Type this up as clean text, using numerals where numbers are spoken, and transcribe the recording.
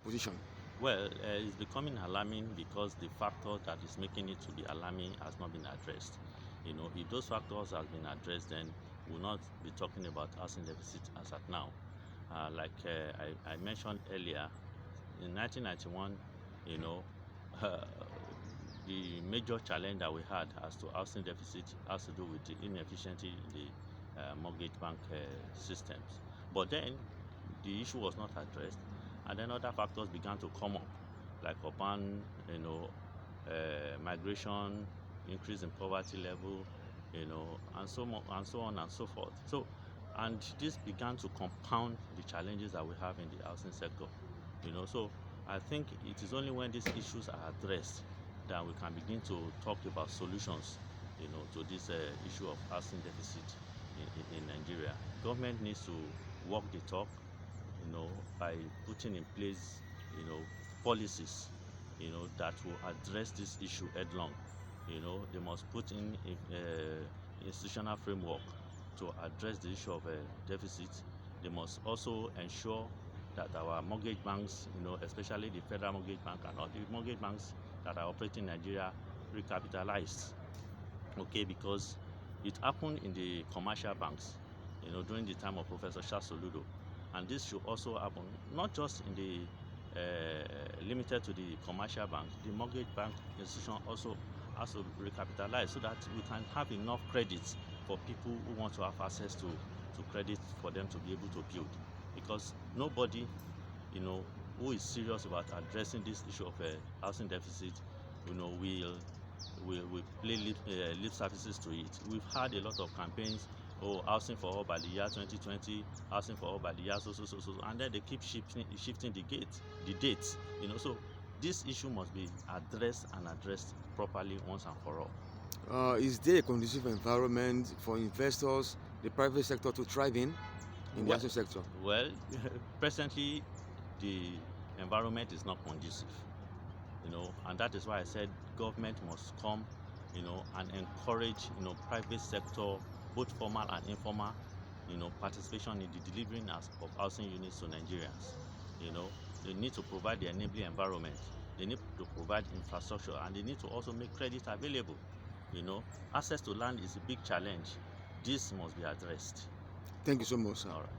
position? Well, it's becoming alarming because the factor that is making it to be alarming has not been addressed. If those factors have been addressed, then we'll not be talking about housing deficit as at now. Like I mentioned earlier, in 1991, the major challenge that we had as to housing deficit has to do with the inefficiency in the mortgage bank systems. But then the issue was not addressed, and then other factors began to come up, like urban, migration, increase in poverty level, and so on and so forth. And this began to compound the challenges that we have in the housing sector. So I think it is only when these issues are addressed that we can begin to talk about solutions, to this issue of housing deficit in Nigeria. Government needs to walk the talk, by putting in place, policies, that will address this issue headlong. They must put in institutional framework to address the issue of deficit. They must also ensure that our mortgage banks, especially the Federal Mortgage Bank and all the mortgage banks that are operating in Nigeria, recapitalized. Okay, because it happened in the commercial banks, during the time of Professor Soludo, and this should also happen not just in the limited to the commercial bank. The mortgage bank institution also has to recapitalize so that we can have enough credits for people who want to have access to credit for them to be able to build. Because nobody, who is serious about addressing this issue of housing deficit, will play lip services to it. We've had a lot of campaigns, housing for all by the year 2020, housing for all by the year so, and then they keep shifting the dates. So this issue must be addressed properly once and for all. Is there a conducive environment for investors, the private sector, to thrive in the housing sector? Well, presently the environment is not conducive, and that is why I said government must come, and encourage, private sector, both formal and informal, participation in the delivering of housing units to Nigerians. They need to provide the enabling environment. They need to provide infrastructure, and they need to also make credit available. Access to land is a big challenge. This must be addressed. Thank you so much, sir. All right.